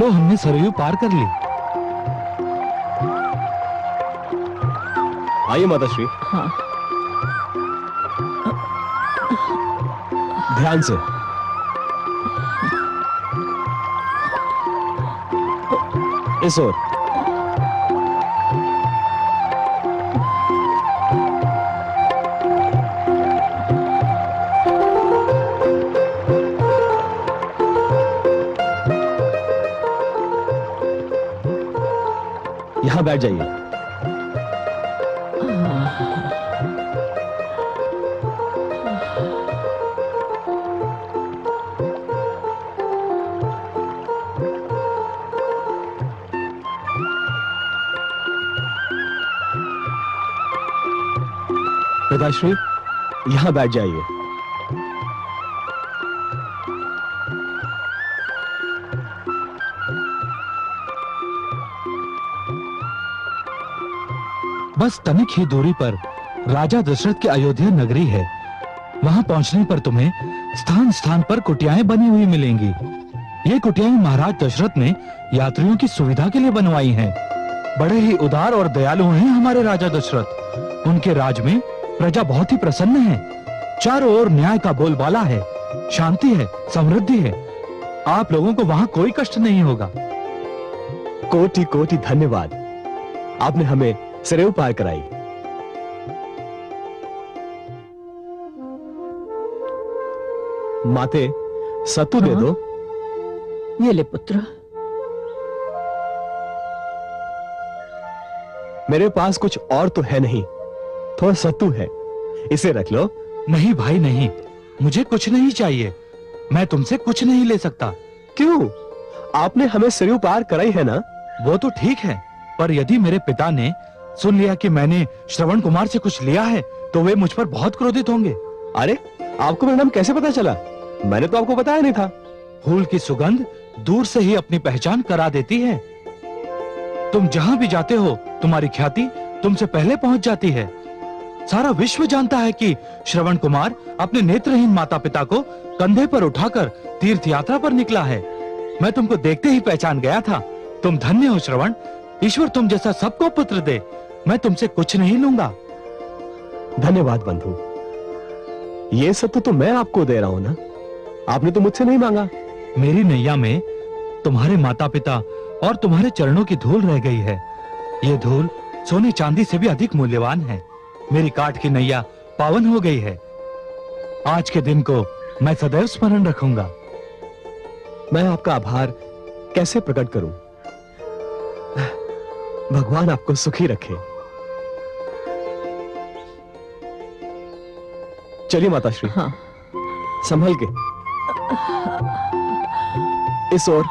हमने सरयू पार कर ली। आइए माताश्री। हाँ। ध्यान से। इस ओर। यहां बैठ जाइए। पिताश्री, यहां बैठ जाइए। बस तनिक ही दूरी पर राजा दशरथ की अयोध्या नगरी है। वहां पहुंचने पर तुम्हें स्थान स्थान पर कुटियाएं बनी हुई मिलेंगी। ये कुटियाएं महाराज दशरथ ने यात्रियों की सुविधा के लिए बनवाई हैं। बड़े ही उदार और दयालु हैं हमारे राजा दशरथ। उनके राज में प्रजा बहुत ही प्रसन्न है। चारों ओर न्याय का बोलबाला है, शांति है, समृद्धि है। आप लोगों को वहां कोई कष्ट नहीं होगा। कोटि कोटि धन्यवाद, आपने हमें सरयू पार कराई। माते, सत्तू दे दो। ये ले पुत्र। मेरे पास कुछ और तो है नहीं, थोड़ा सत्तू है, इसे रख लो। नहीं भाई नहीं, मुझे कुछ नहीं चाहिए। मैं तुमसे कुछ नहीं ले सकता। क्यों? आपने हमें सरयू पार कराई है ना। वो तो ठीक है, पर यदि मेरे पिता ने सुन लिया कि मैंने श्रवण कुमार से कुछ लिया है तो वे मुझ पर बहुत क्रोधित होंगे। अरे, आपको मेरा नाम कैसे पता चला? मैंने तो आपको बताया नहीं था। फूल की सुगंध दूर से ही अपनी पहचान करा देती है। तुम जहां भी जाते हो तुम्हारी ख्याति तुमसे पहले पहुंच जाती है। सारा विश्व जानता है कि श्रवण कुमार अपने नेत्रहीन माता पिता को कंधे पर उठाकर तीर्थ यात्रा पर निकला है। मैं तुमको देखते ही पहचान गया था। तुम धन्य हो श्रवण। ईश्वर तुम जैसा सबको पुत्र दे। मैं तुमसे कुछ नहीं लूंगा। धन्यवाद बंधु। ये सत्तू तो मैं आपको दे रहा हूं ना, आपने तो मुझसे नहीं मांगा। मेरी नैया में तुम्हारे माता पिता और तुम्हारे चरणों की धूल रह गई है। ये धूल सोने चांदी से भी अधिक मूल्यवान है। मेरी काठ की नैया पावन हो गई है। आज के दिन को मैं सदैव स्मरण रखूंगा। मैं आपका आभार कैसे प्रकट करूं? भगवान आपको सुखी रखे। चलिए माताश्री। हाँ। संभल के। इस ओर।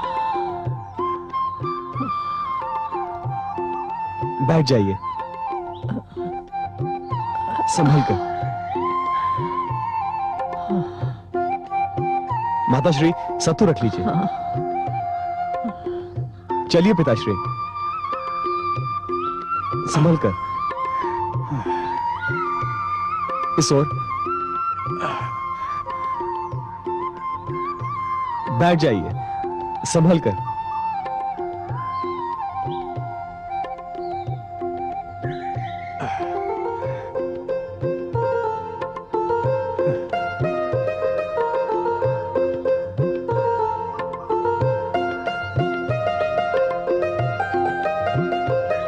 बैठ जाइए, संभल कर। माताश्री, सत्तू रख लीजिए। चलिए पिताश्री, संभल कर। इस ओर। बैठ जाइए, संभल कर।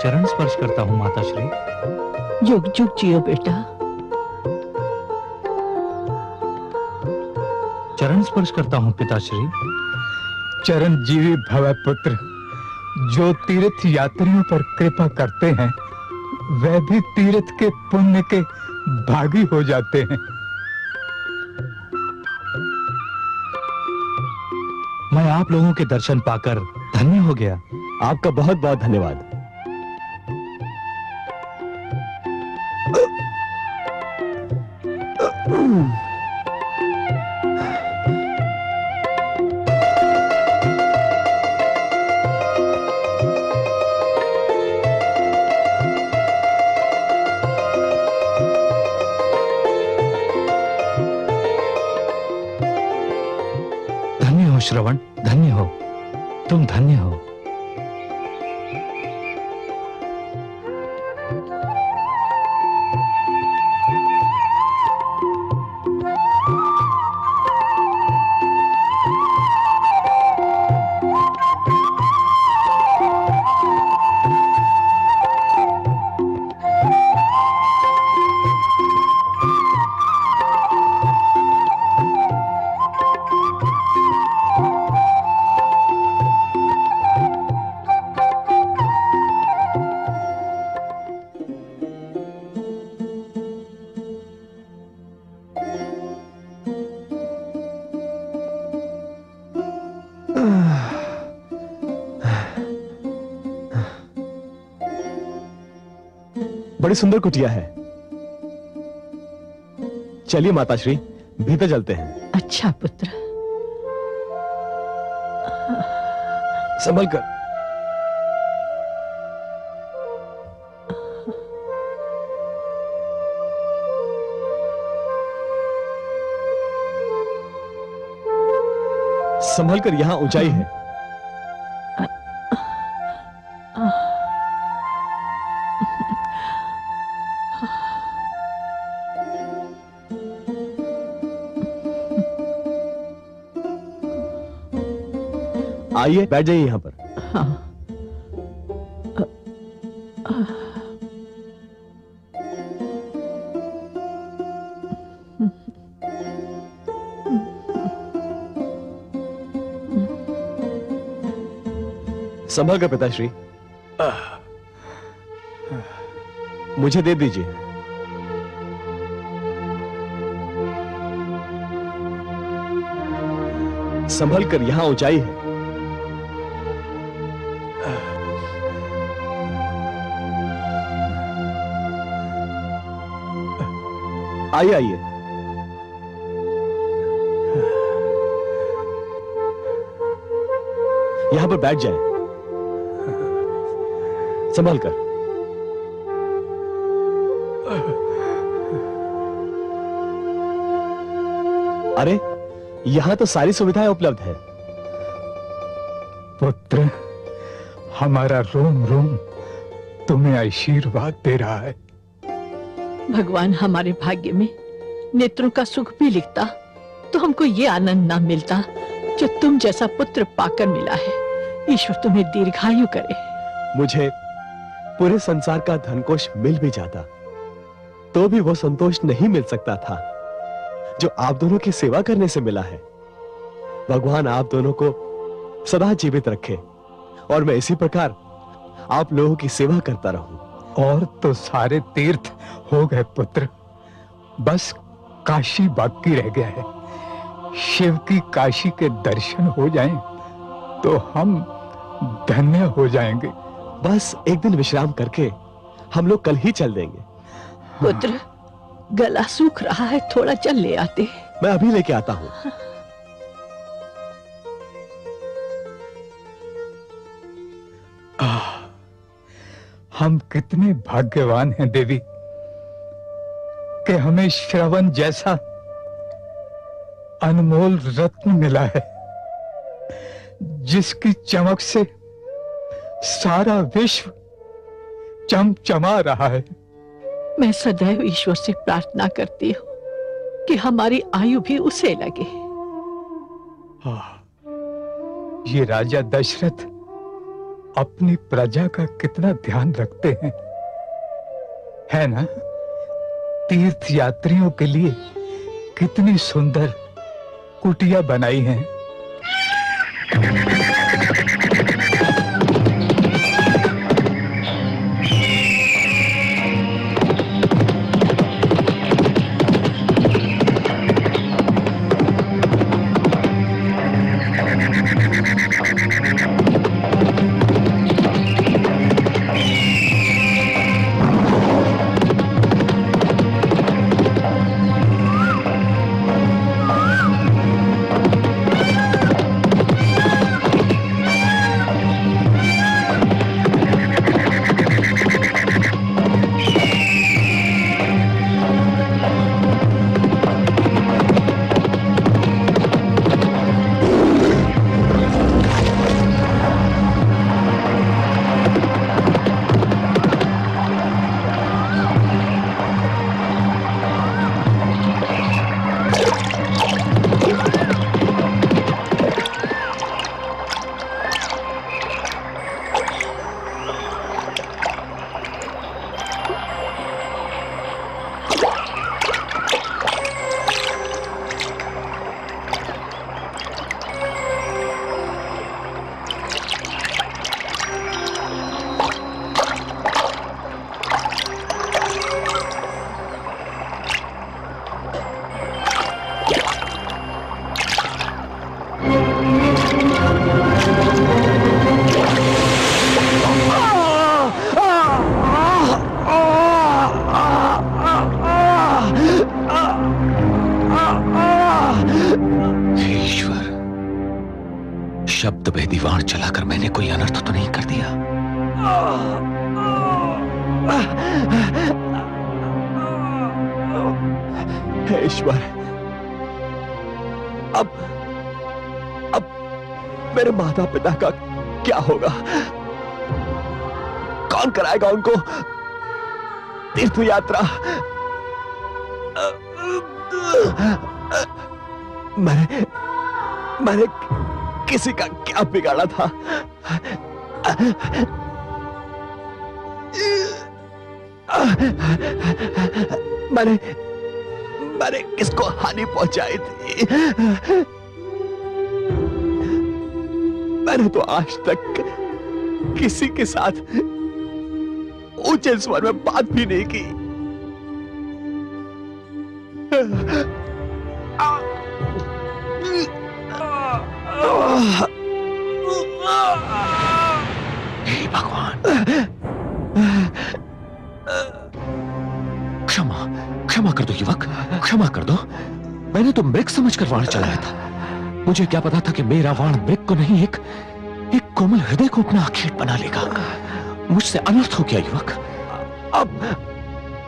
चरण स्पर्श करता हूं माताश्री। जुग जुग जियो बेटा। चरण स्पर्श करता हूं पिताश्री। चिरंजीवी भव पुत्र। जो तीर्थ यात्रियों पर कृपा करते हैं वह भी तीर्थ के पुण्य के भागी हो जाते हैं। मैं आप लोगों के दर्शन पाकर धन्य हो गया। आपका बहुत बहुत धन्यवाद। धन्य हो श्रवण, धन्य हो, तुम धन्य हो। बड़ी सुंदर कुटिया है। चलिए माताश्री, भीतर चलते हैं। अच्छा पुत्र। संभल कर। संभल कर, यहां ऊंचाई है। आइए, बैठ जाइए यहां पर। हाँ। संभल कर पिताश्री, मुझे दे दीजिए। संभल कर, यहां ऊंचाई है। आइए आइए। यहां पर बैठ जाए। संभल कर। अरे, यहां तो सारी सुविधाएं उपलब्ध है। पुत्र, हमारा रोम रोम तुम्हें आशीर्वाद दे रहा है। भगवान हमारे भाग्य में नेत्रों का सुख भी लिखता तो हमको ये आनंद ना मिलता जो तुम जैसा पुत्र पाकर मिला है। ईश्वर तुम्हें दीर्घायु करे। मुझे पूरे संसार का धनकोष मिल भी जाता तो भी वो संतोष नहीं मिल सकता था जो आप दोनों की सेवा करने से मिला है। भगवान आप दोनों को सदा जीवित रखे और मैं इसी प्रकार आप लोगों की सेवा करता रहूं। और तो सारे तीर्थ हो गए पुत्र, बस काशी बाकी रह गया है। शिव की काशी के दर्शन हो जाएं तो हम धन्य हो जाएंगे। बस एक दिन विश्राम करके हम लोग कल ही चल देंगे। पुत्र, गला सूख रहा है, थोड़ा चल ले आते। मैं अभी लेके आता हूं। हम कितने भाग्यवान हैं देवी कि हमें श्रवण जैसा अनमोल रत्न मिला है, जिसकी चमक से सारा विश्व चमचमा रहा है। मैं सदैव ईश्वर से प्रार्थना करती हूँ कि हमारी आयु भी उसे लगे। ये राजा दशरथ अपनी प्रजा का कितना ध्यान रखते हैं, है ना? तीर्थ यात्रियों के लिए कितनी सुंदर कुटिया बनाई हैं। शब्द भेदीवार चलाकर मैंने कोई अनर्थ तो नहीं कर दिया? हे ईश्वर, अब मेरे माता पिता का क्या होगा? कौन कराएगा उनको तीर्थ यात्रा? मैंने किसी का क्या बिगाड़ा था? मैंने किसको हानि पहुंचाई थी? मैंने तो आज तक किसी के साथ ऊंचे स्वर में बात भी नहीं की। हे भगवान, क्षमा कर दो युवक, क्षमा कर दो। मैंने तो मृग समझकर वाण चलाया था। मुझे क्या पता था कि मेरा वाण मृग को नहीं, एक कोमल हृदय को अपना आखेट बना लेगा। मुझसे अनर्थ हो गया युवक।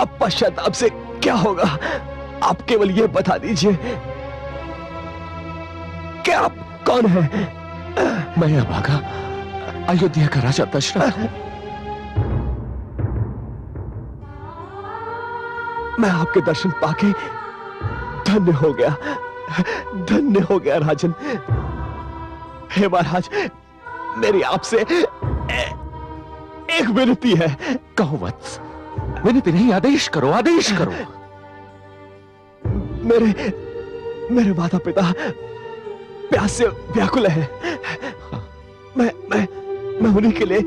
अब पश्चाताप से क्या होगा? आप केवल ये बता दीजिए कि आप कौन हैं? मैं अभागा अयोध्या का राजा दशरथ हूं। मैं आपके दर्शन पाके धन्य हो गया, धन्य हो गया राजन। हे महाराज, मेरी आपसे एक विनती है। कहो वत्स। विनती नहीं, आदेश करो, आदेश करो। मेरे माता पिता प्यास से व्याकुल है। मैं उन्हीं के लिए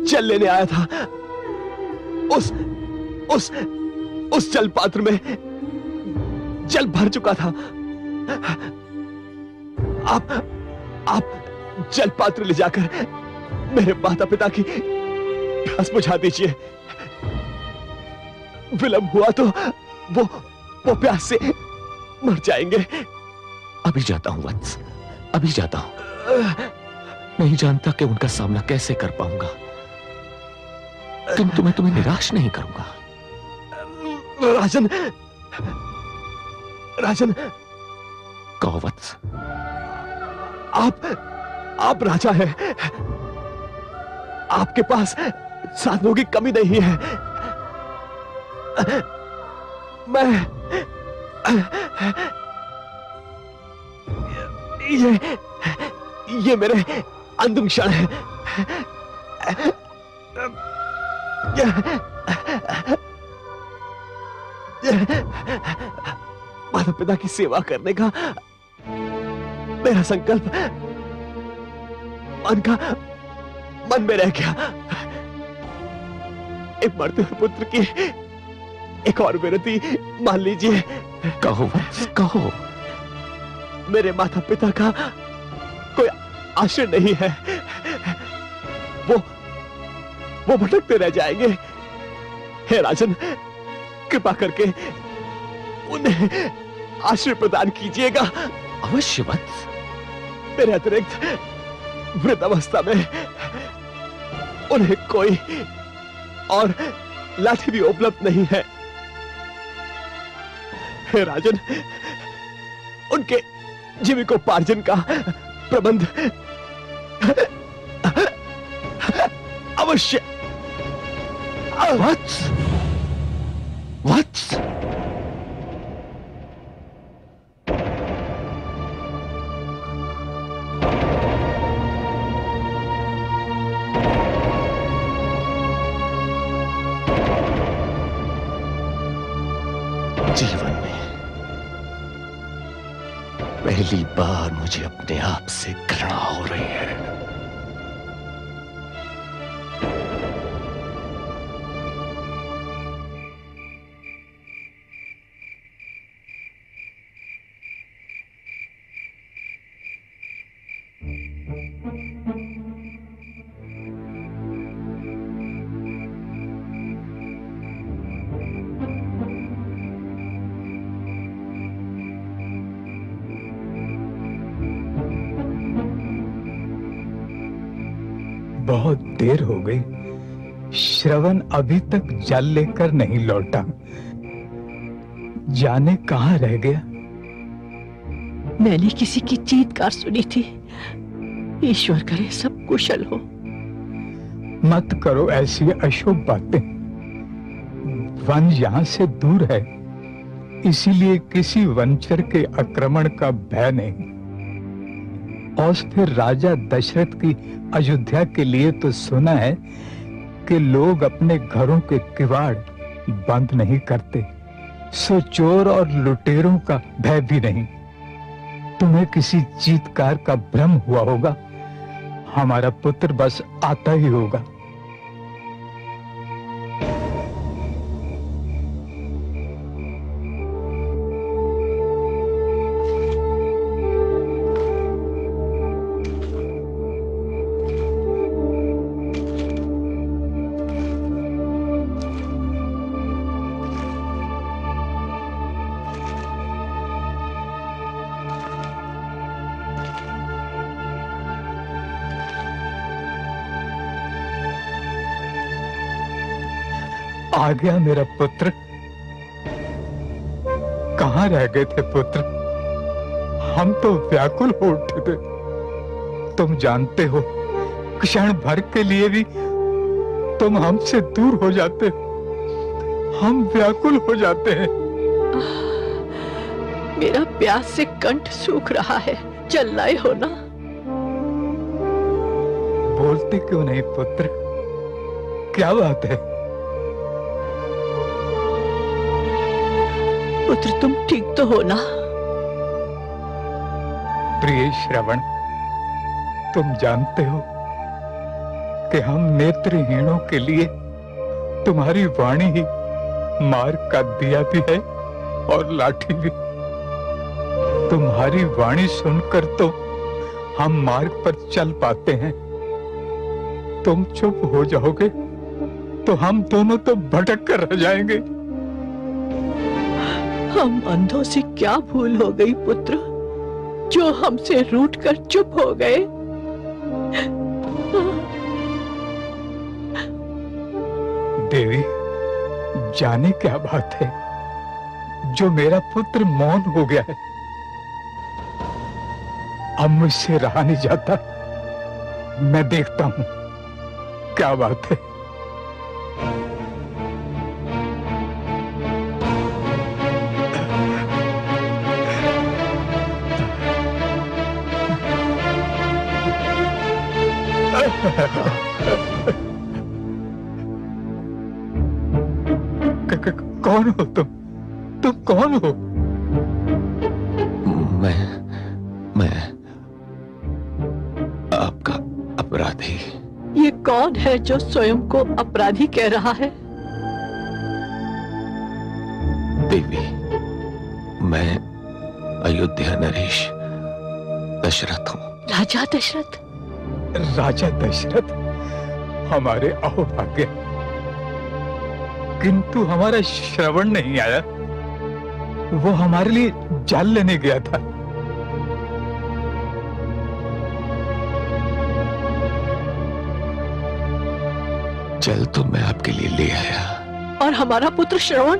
जल लेने आया था। उस जल पात्र में जल भर चुका था। आप जल पात्र ले जाकर मेरे माता पिता की प्यास बुझा दीजिए। विलंब हुआ तो वो प्यास से मर जाएंगे। अभी जाता हूं वत्स, अभी जाता हूं। नहीं जानता कि उनका सामना कैसे कर पाऊंगा, किंतु मैं तुम्हें निराश नहीं करूंगा। राजन, कहो वत्स। आप राजा हैं। आपके पास साधनों की कमी नहीं है। ये मेरे अंतिम क्षण है। माता पिता की सेवा करने का मेरा संकल्प मन में रह गया। एक मरते हुए पुत्र की एक और विनती मान लीजिए। कहो वत्स, कहो। मेरे माता पिता का कोई आश्रय नहीं है। वो भटकते रह जाएंगे। हे राजन, कृपा करके उन्हें आश्रय प्रदान कीजिएगा। अवश्य वत्स। मेरे अतिरिक्त वृद्धावस्था में उन्हें कोई और लाठी भी उपलब्ध नहीं है। हे राजन, उनके जीविकोपार्जन का प्रबंध अवश्य। वत्स, वत्स। जीवन में पहली बार मुझे अपने आप से घृणा हो रही है। बहुत देर हो गई, श्रवण अभी तक जल लेकर नहीं लौटा। जाने कहाँ रह गया। मैंने किसी की चीत्कार सुनी थी। ईश्वर करे सब कुशल हो। मत करो ऐसी अशुभ बातें। वन यहां से दूर है, इसीलिए किसी वनचर के आक्रमण का भय नहीं। और फिर राजा दशरथ की अयोध्या के लिए तो सुना है कि लोग अपने घरों के किवाड़ बंद नहीं करते, सो चोर और लुटेरों का भय भी नहीं। तुम्हें किसी चीत्कार का भ्रम हुआ होगा। हमारा पुत्र बस आता ही होगा। आ गया मेरा पुत्र। कहाँ रह गए थे पुत्र? हम तो व्याकुल हो उठे थे। तुम जानते हो, क्षण भर के लिए भी तुम हमसे दूर हो जाते हो। हम व्याकुल हो जाते हैं। मेरा प्यास से कंठ सूख रहा है, चल लाए हो ना। बोलते क्यों नहीं पुत्र? क्या बात है? पुत्र तुम ठीक तो हो ना? प्रिय श्रवण, तुम जानते हो कि हम नेत्रहीनों के लिए तुम्हारी वाणी ही मार्ग का दिया भी है और लाठी भी। तुम्हारी वाणी सुनकर तो हम मार्ग पर चल पाते हैं। तुम चुप हो जाओगे तो हम दोनों तो भटक कर रह जाएंगे। हम अंधों से क्या भूल हो गई पुत्र, जो हमसे रूठ कर चुप हो गए। देवी, जाने क्या बात है जो मेरा पुत्र मौन हो गया है। अब मुझसे रहा नहीं जाता। मैं देखता हूं क्या बात है। कौन हो तुम? तुम कौन हो? मैं आपका अपराधी। ये कौन है जो स्वयं को अपराधी कह रहा है? देवी, मैं अयोध्या नरेश दशरथ हूँ। राजा दशरथ? राजा दशरथ हमारे अहोभाग्य, किंतु हमारा श्रवण नहीं आया। वो हमारे लिए जल लेने गया था। जल तो मैं आपके लिए ले आया। और हमारा पुत्र श्रवण?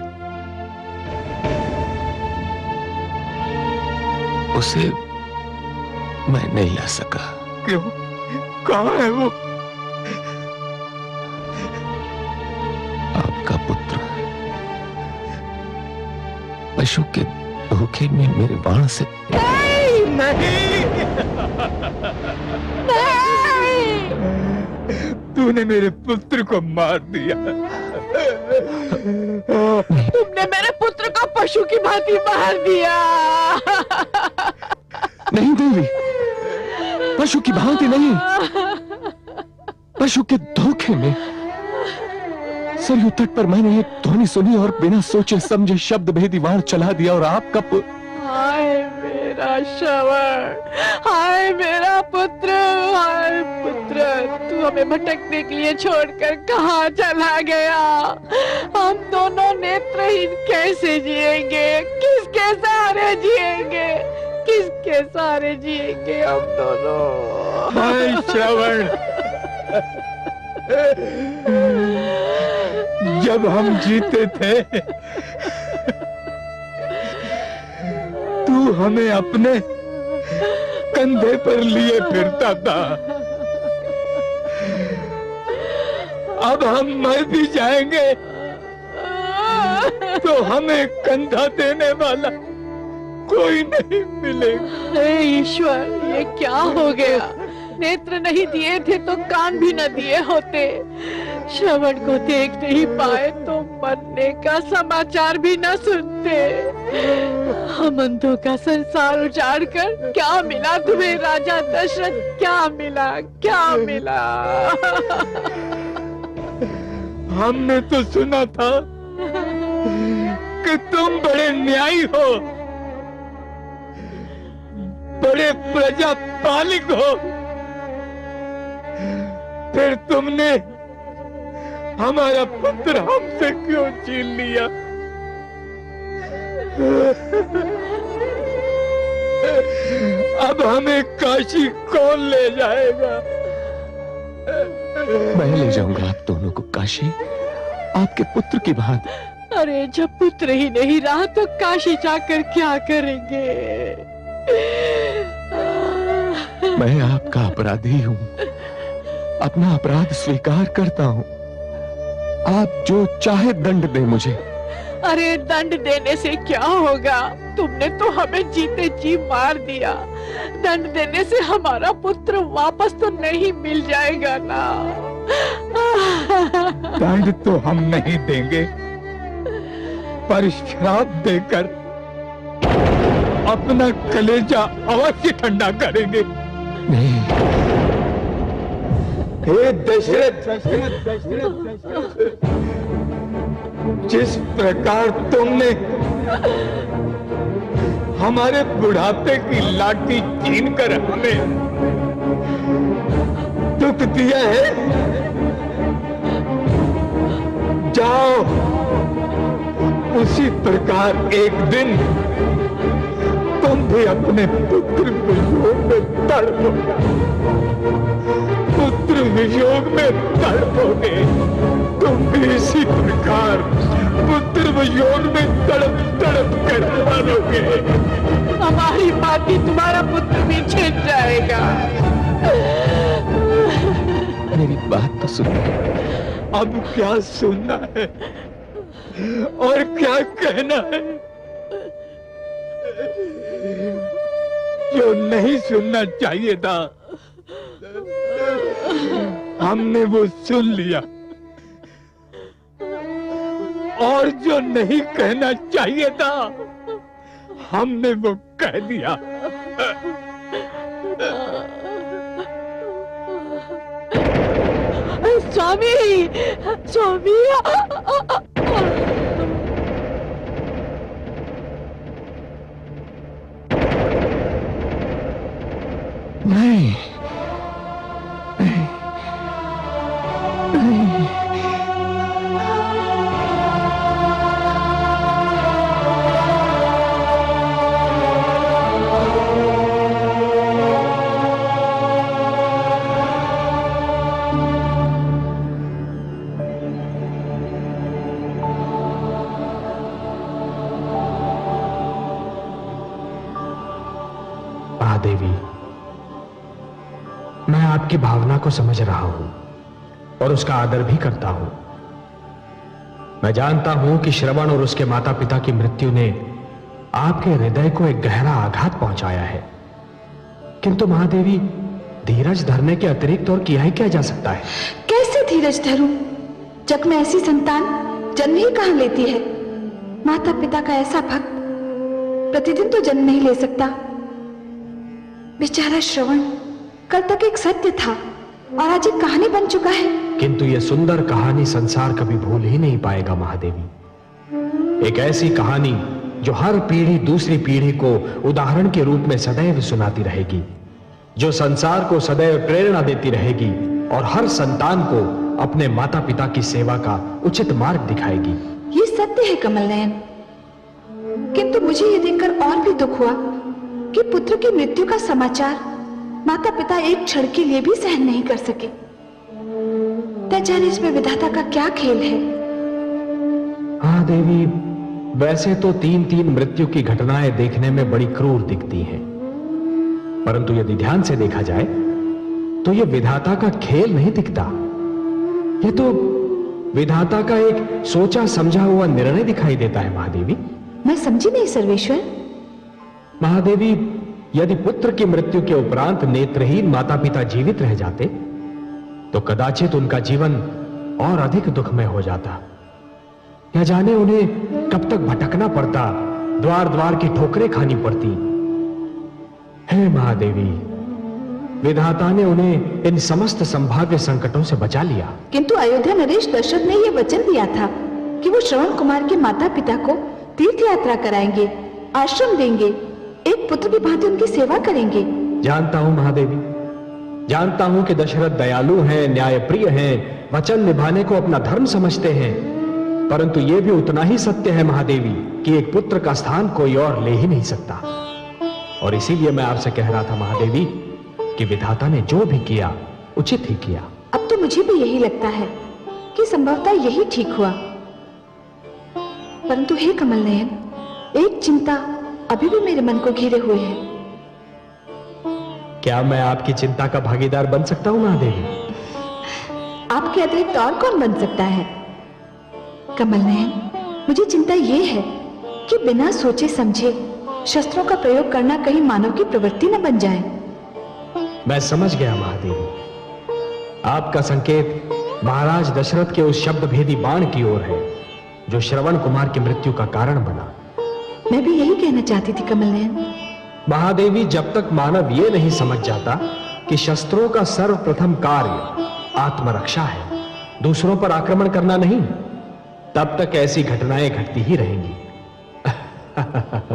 उसे मैं नहीं ला सका। क्यों? कहाँ है वो? आपका पुत्र पशु के धोखे में मेरे बाण से नहीं। तूने मेरे पुत्र को मार दिया। तुमने मेरे पुत्र को पशु की भांति मार दिया। नहीं देवी, पशु की भांति नहीं, पशु के धोखे में। सरयू तट पर मैंने एक ध्वनि सुनी और बिना सोचे समझे शब्द भेदी वाण चला दिया और आपका हाय मेरा श्रवण, हाय मेरा पुत्र, हाय पुत्र, तू हमें भटकने के लिए छोड़कर कहाँ चला गया? हम दोनों नेत्रहीन कैसे जिएंगे? किसके सहारे जिएंगे? किसके सहारे जिएंगे हम दोनों? हाय श्रवण, जब हम जीते थे तू हमें अपने कंधे पर लिए फिरता था। अब हम मर भी जाएंगे तो हमें कंधा देने वाला कोई नहीं मिलेगा। हे ईश्वर, ये क्या हो गया? नेत्र नहीं दिए थे तो कान भी न दिए होते, श्रवण को देख नहीं पाए तो मरने का समाचार भी न सुनते। हम अंधों का संसार उजाड़ कर क्या मिला तुम्हें राजा दशरथ? क्या मिला, क्या मिला? हमने तो सुना था कि तुम बड़े न्यायी हो, बड़े प्रजापालिक हो, फिर तुमने हमारा पुत्र हमसे क्यों छीन लिया? अब हमें काशी कौन ले जाएगा? मैं ले जाऊंगा आप दोनों को काशी, आपके पुत्र की भांति। अरे जब पुत्र ही नहीं रहा तो काशी जाकर क्या करेंगे? मैं आपका अपराधी हूँ, अपना अपराध स्वीकार करता हूँ। आप जो चाहे दंड दें मुझे। अरे दंड देने से क्या होगा? तुमने तो हमें जीते जी मार दिया। दंड देने से हमारा पुत्र वापस तो नहीं मिल जाएगा ना। दंड तो हम नहीं देंगे, पर श्राप देकर अपना कलेजा अवश्य ठंडा करेंगे। नहीं, हे दशरथ, जिस प्रकार तुमने हमारे बुढ़ापे की लाठी छीनकर हमें दुख दिया है, जाओ उसी प्रकार एक दिन तुम भी अपने पुत्र वियोग में तड़पोगे, पुत्र वियोग में तड़पोगे। तुम भी इसी प्रकार पुत्र वियोग में तड़प तड़प कर मरोगे। हमारी बात ही तुम्हारा पुत्र भी छिन जाएगा। मेरी बात तो सुनो। अब क्या सुनना है और क्या कहना है? जो नहीं सुनना चाहिए था हमने वो सुन लिया, और जो नहीं कहना चाहिए था हमने वो कह दिया। स्वामी, स्वामी, नहीं, नहीं, नहीं। महादेवी, मैं आपकी भावना को समझ रहा हूं और उसका आदर भी करता हूं। मैं जानता हूं कि श्रवण और उसके माता पिता की मृत्यु ने आपके हृदय को एक गहरा आघात पहुंचाया है, किंतु महादेवी, धीरज धरने के अतिरिक्त और किया ही क्या जा सकता है? कैसे धीरज धरूं? जग में ऐसी संतान जन्म ही कहां लेती है? माता पिता का ऐसा भक्त प्रतिदिन तो जन्म नहीं ले सकता। बेचारा श्रवण कल तक एक सत्य था और आज एक कहानी बन चुका है। किंतु यह सुंदर कहानी संसार कभी भूल ही नहीं पाएगा महादेवी। एक ऐसी कहानी जो हर पीढ़ी दूसरी पीढ़ी को उदाहरण के रूप में सदैव सुनाती रहेगी, जो संसार को सदैव प्रेरणा देती रहेगी और हर संतान को अपने माता पिता की सेवा का उचित मार्ग दिखाएगी। ये सत्य है कमल नयन, किंतु मुझे ये देखकर और भी दुख हुआ कि पुत्र की मृत्यु का समाचार माता पिता एक क्षण के लिए भी सहन नहीं कर सके। न जाने इसमें विधाता का क्या खेल है। हाँ देवी, वैसे तो 3-3 मृत्यु की घटनाएं देखने में बड़ी क्रूर दिखती हैं, परंतु यदि ध्यान से देखा जाए तो यह विधाता का खेल नहीं दिखता। यह तो विधाता का एक सोचा समझा हुआ निर्णय दिखाई देता है महादेवी। मैं समझी नहीं सर्वेश्वर। महादेवी, यदि पुत्र की मृत्यु के उपरांत नेत्रहीन माता पिता जीवित रह जाते तो कदाचित उनका जीवन और अधिक दुखमय हो जाता। या जाने उन्हें कब तक भटकना पड़ता, द्वार द्वार की ठोकरें खानी पड़ती। हे महादेवी, विधाता ने उन्हें इन समस्त संभाव्य संकटों से बचा लिया। किंतु अयोध्या नरेश दशरथ ने यह वचन दिया था कि वो श्रवण कुमार के माता पिता को तीर्थ यात्रा कराएंगे, आश्रम देंगे, एक पुत्र की भांति उनकी सेवा करेंगे। जानता हूं महादेवी, जानता हूं कि दशरथ दयालु हैं, न्यायप्रिय हैं, वचन निभाने को अपना धर्म समझते हैं, परंतु यह भी उतना ही सत्य है महादेवी कि एक पुत्र का स्थान कोई और ले ही नहीं सकता। और इसीलिए मैं आपसे कह रहा था महादेवी कि विधाता ने जो भी किया उचित ही किया। अब तो मुझे भी यही लगता है कि संभवतः यही ठीक हुआ। परंतु हे कमल नयन, एक चिंता अभी भी मेरे मन को घेरे हुए है। क्या मैं आपकी चिंता का भागीदार बन सकता हूं महादेवी? आपके अतिरिक्त और कौन बन सकता है? कमल नयन, मुझे चिंता यह है कि बिना सोचे समझे शस्त्रों का प्रयोग करना कहीं मानव की प्रवृत्ति न बन जाए। मैं समझ गया महादेवी, आपका संकेत महाराज दशरथ के उस शब्द भेदी बाण की ओर है जो श्रवण कुमार की मृत्यु का कारण बना। मैं भी यही कहना चाहती थी कमल नयन। महादेवी, जब तक मानव यह नहीं समझ जाता कि शस्त्रों का सर्वप्रथम कार्य आत्मरक्षा है, दूसरों पर आक्रमण करना नहीं, तब तक ऐसी घटनाएं घटती ही रहेंगी।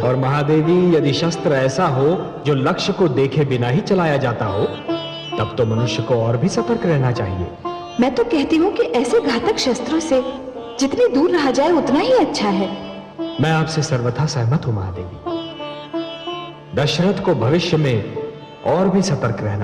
और महादेवी, यदि शस्त्र ऐसा हो जो लक्ष्य को देखे बिना ही चलाया जाता हो, तब तो मनुष्य को और भी सतर्क रहना चाहिए। मैं तो कहती हूँ कि ऐसे घातक शस्त्रों से जितनी दूर रहा जाए उतना ही अच्छा है। मैं आपसे सर्वथा सहमत हूं महादेवी। दशरथ को भविष्य में और भी सतर्क रहना